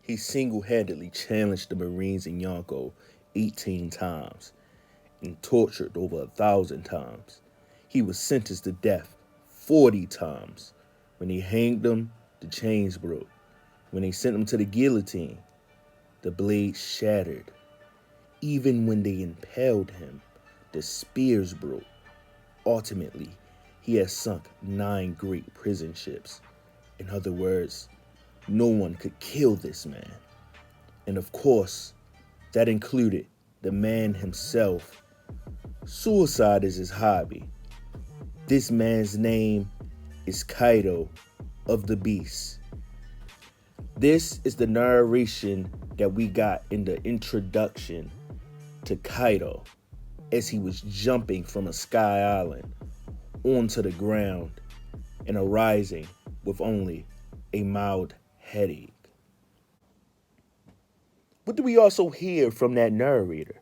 He single-handedly challenged the Marines in Yonko 18 times and tortured over 1,000 times. He was sentenced to death 40 times. When they hanged him, the chains broke. When they sent him to the guillotine, the blade shattered. Even when they impaled him, the spears broke. Ultimately, he has sunk 9 great prison ships. In other words, no one could kill this man. And of course, that included the man himself. Suicide is his hobby. This man's name is Kaido of the Beast. This is the narration that we got in the introduction to Kaido as he was jumping from a sky island onto the ground and arising with only a mild headache. What do we also hear from that narrator?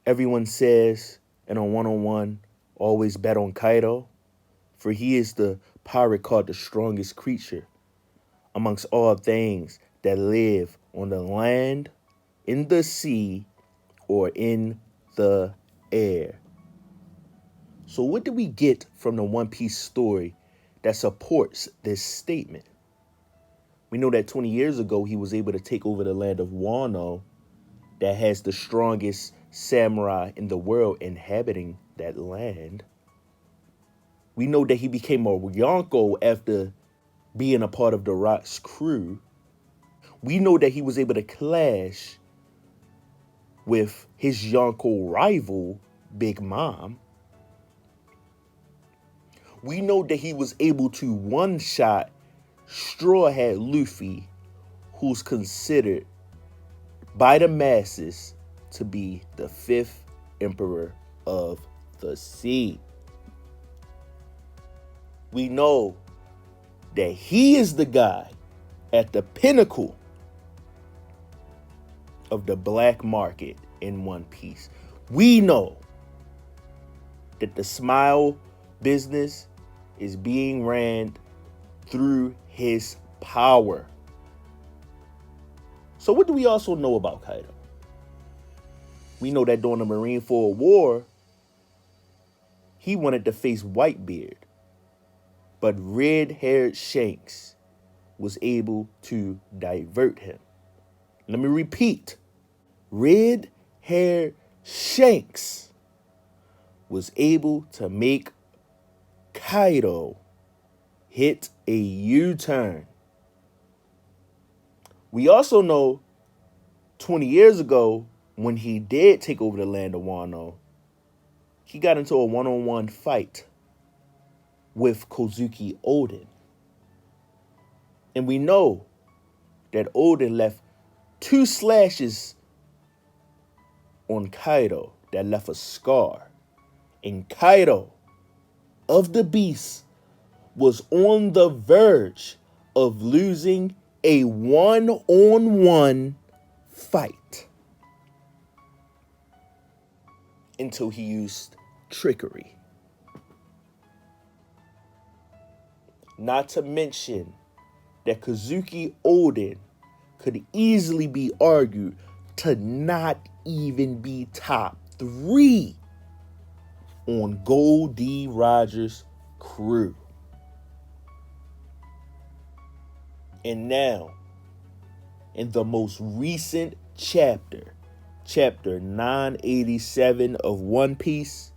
Everyone says in a one-on-one, always bet on Kaido, for he is the pirate called the strongest creature amongst all things that live on the land, in the sea, or in the air. So what do we get from the One Piece story that supports this statement? We know that 20 years ago, he was able to take over the land of Wano that has the strongest samurai in the world inhabiting that land. We know that he became a Yonko after being a part of the Rock's crew. We know that he was able to clash with his Yonko rival, Big Mom. We know that he was able to one-shot Straw Hat Luffy, who's considered by the masses to be the 5th Emperor of the Sea. We know that he is the guy at the pinnacle of the black market in One Piece. We know that the Smile business is being ran through his power. So what do we also know about Kaido? We know that during the Marineford War, he wanted to face Whitebeard, but red-haired Shanks was able to divert him. Let me repeat. Red-haired Shanks was able to make Kaido hit a U-turn. We also know 20 years ago, when he did take over the land of Wano, he got into a one-on-one fight with Kozuki Oden. And we know that Oden left 2 slashes on Kaido that left a scar. And Kaido of the Beast was on the verge of losing a one-on-one fight until he used trickery. Not to mention that Kozuki Oden could easily be argued to not even be top 3 on Gold D. Rogers' crew. And now, in the most recent chapter, chapter 987 of One Piece,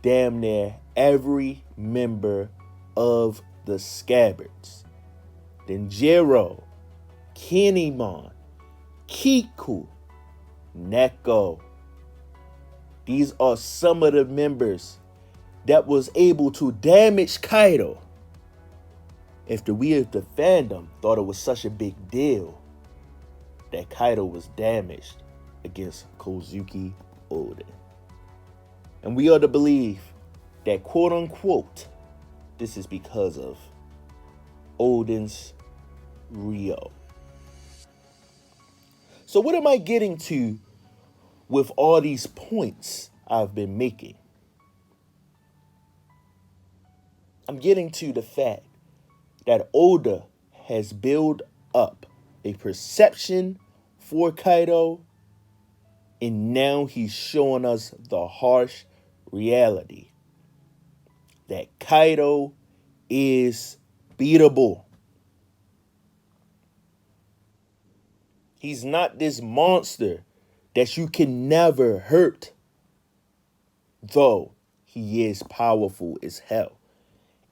damn near every member of the Scabbards, Denjiro, Kinemon, Kiku, Neko, these are some of the members that was able to damage Kaido after we of the fandom thought it was such a big deal that Kaido was damaged against Kozuki Oden. And we are to believe that, quote unquote, this is because of Oden's Rio. So what am I getting to with all these points I've been making? I'm getting to the fact that Oda has built up a perception for Kaido, and now he's showing us the harsh reality that Kaido is beatable. He's not this monster that you can never hurt, though he is powerful as hell.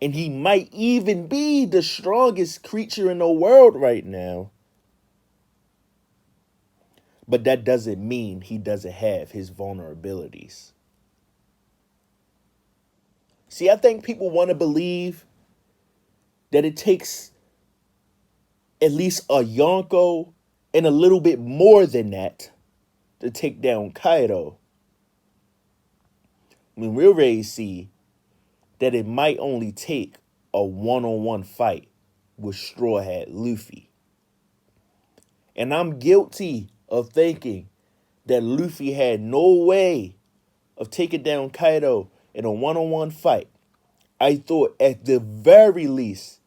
And he might even be the strongest creature in the world right now. But that doesn't mean he doesn't have his vulnerabilities. See, I think people want to believe that it takes at least a Yonko and a little bit more than that to take down Kaido. When we're ready to see that it might only take a one-on-one fight with Straw Hat Luffy. And I'm guilty of thinking that Luffy had no way of taking down Kaido in a one-on-one fight. I thought at the very least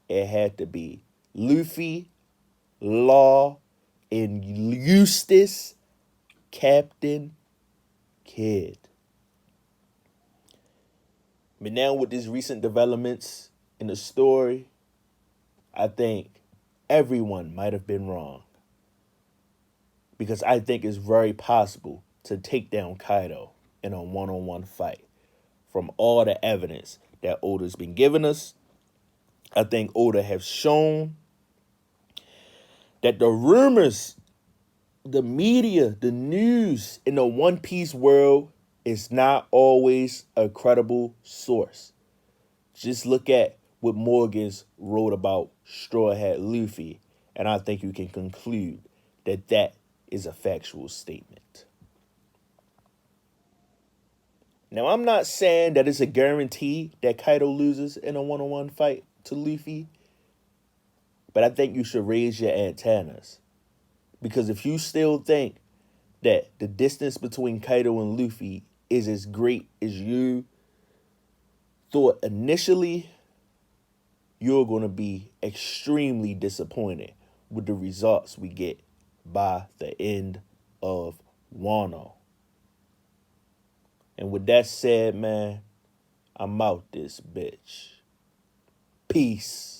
it had to be Luffy, Law, and Eustace, Captain Kidd. But now with these recent developments in the story, I think everyone might have been wrong. Because I think it's very possible to take down Kaido in a one-on-one fight. From all the evidence that Oda's been giving us, I think Oda has shown that the rumors, the media, the news in the One Piece world is not always a credible source. Just look at what Morgans wrote about Straw Hat Luffy, and I think you can conclude that that is a factual statement. Now, I'm not saying that it's a guarantee that Kaido loses in a one-on-one fight to Luffy, but I think you should raise your antennas. Because if you still think that the distance between Kaido and Luffy is as great as you thought initially, you're going to be extremely disappointed with the results we get by the end of Wano. And with that said, man, I'm out this bitch. Peace.